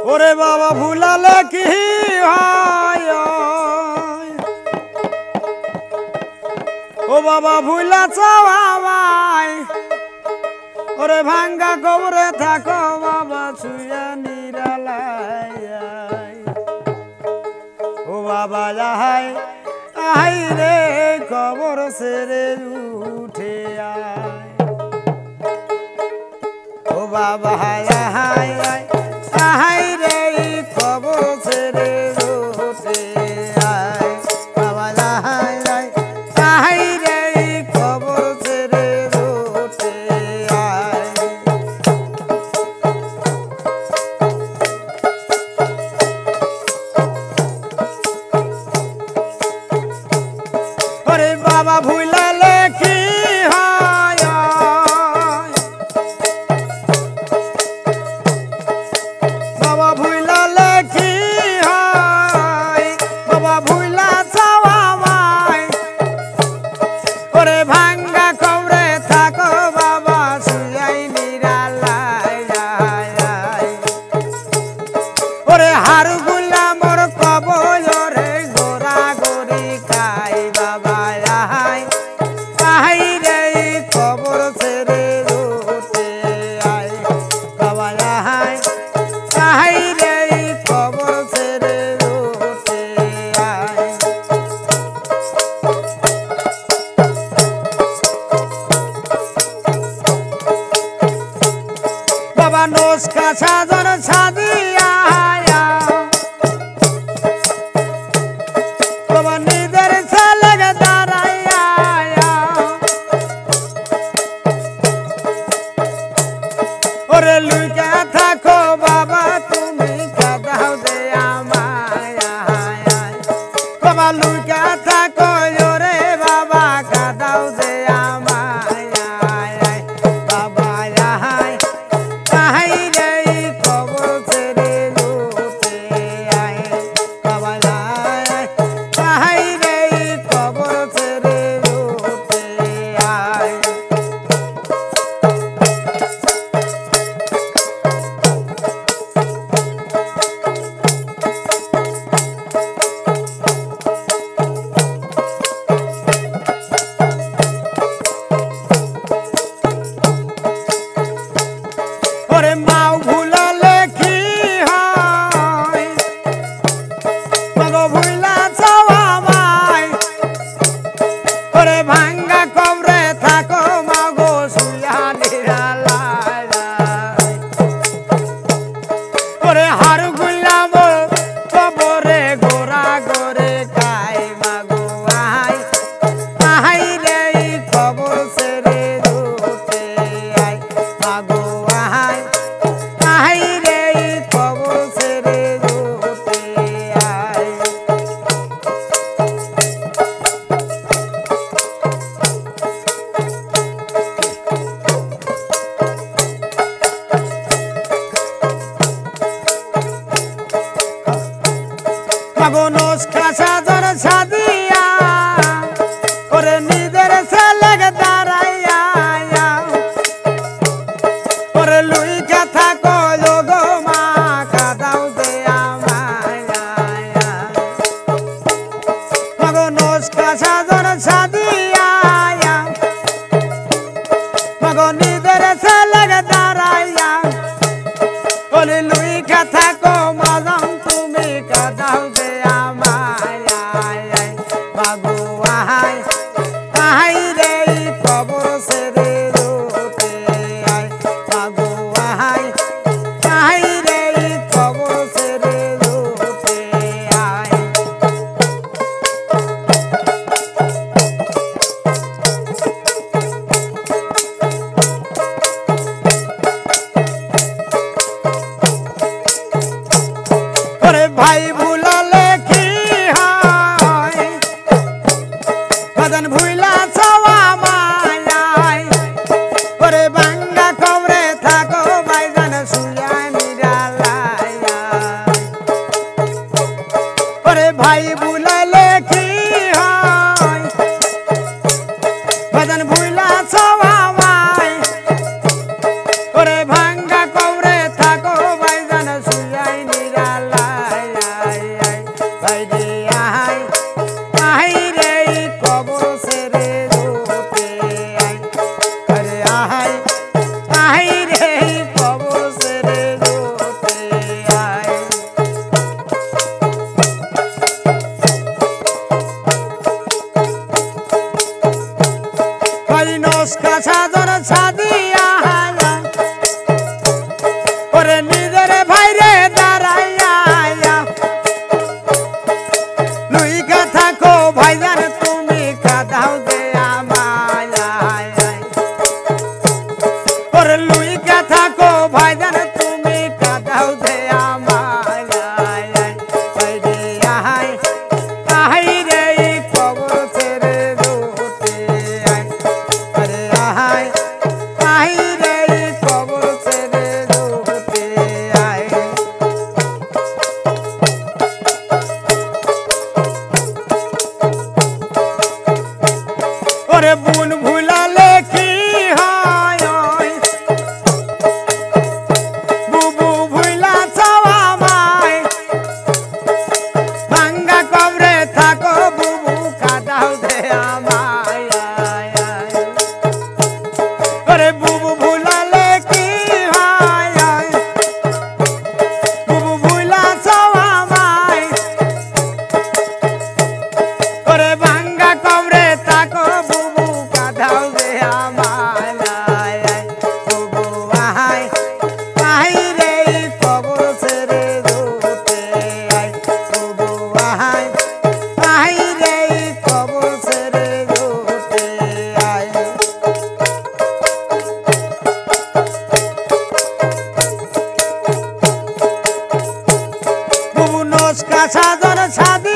ওরে বাবা ভুলালে কি হয় ও বাবা ভুলা চাওয়াই ওরে ভাঙ্গা কবরে থাকো বাবা শুয়া নিরালায় ও বাবা যাহাই আই রে কবর সেরে উঠে আয় ও বাবা যাহাই আই রে কবর সেরে উঠে আয় বাবা যাহাই আই রে কবর সেরে উঠে আয় ওরে বাবা ভুলালে কি হয় বাবা ভুলালে কি হয় বাবা ভুলা চাওয়াই ওরে ভাঙ্গা কবরে থাকো বাবা শুয়াই নিরালায় ওরে হার গুলা মোর কবরে গোরা গরি খাই বাবা আই রে কবর ছেড়ে উঠে আয় বাবা আই রে কবর ছেড়ে উঠে আয় বাবা নস্কা সাজন সাদিয়া বাবা নিজের ছেলেকে দাঁড়াইয়া ওরে লুইকা থাকো বাবা তুমি কাঁদাও দে আমায় বাবা লুইকা থাকো ওরে বাবা কাঁদাও দে আমায় বাবা আই রে কবর ছেড়ে উঠে আয় বাবা আই রে কবর ছেড়ে উঠে আয় ওরে মাও ভুলালে কি হয় মাগো ভুলা চাওয়াই ওরে ভাঙ্গা কবরে থাকো মাগো শুয়া নিরালায় ওরে হার গুলা মোর কবরে গোরা গরে খাই মাগো আই রে কবর ছেড়ে উঠে আয় মাগো আই রে কবর ছেড়ে উঠে আয় মাগো নস্কা সাজন সাদিয়া ওরে নিজের ছেলেকে দাঁড়াইয়া ওরে লুইকা থাকো গো মা কাঁদাও দে আমায় মাগো নস্কা সাজন সাদিয়া মাগো নিজের ছেলেকে দাঁড়াইয়া ওরে লুইকা থাকো মাজন তুমি কাঁদাও দে আমায় মাগো আই রে কবর ছেড়ে উঠে আয় মাগো আই রে কবর ছেড়ে উঠে আয় ওরে ভাই ভুলালে কি হয় বাজান ভুলা চাওয়াই ওরে ভাঙ্গা কবরে থাকো ভাইজান শুয়া নিরালায় ওরে ভাই ভুলালে কি হয় বাজান ভুলা চাওয়াই ওরে ভাঙ্গা কবরে থাকো ভাইজান শুয়াই বাইরে দাঁড়াইয়া লুইকা থাকো ভাইজান তুমি কাঁদাও দে আমায় ওরে লুইকা থাকো ভাইজান তুমি কাঁদাও দে আমায় বাইরে আহাই আহাই রে কবর ছেড়ে দুটে আরে আহাই আহাই রে কবর ছেড়ে দুটে ওরে বুন ভুলালে কি হয় বুবু ভুলা চাওয়া মায় ভাঙ্গা কবরে থাকো বুবু কাঁদাও দে আমায় ওরে বুবু ভুলালে কি হয় বুবু ভুলা চাওয়া মায় ওরে ভাঙ্গা কবরে থাকো বুবু কাঁদাও দে আমায় বুবু আহাই আহাই রে কবর ছেড়ে দুটে বুবু আহাই আহাই রে কবর ছেড়ে দুটে বুবু নস্কা সাধন সাধি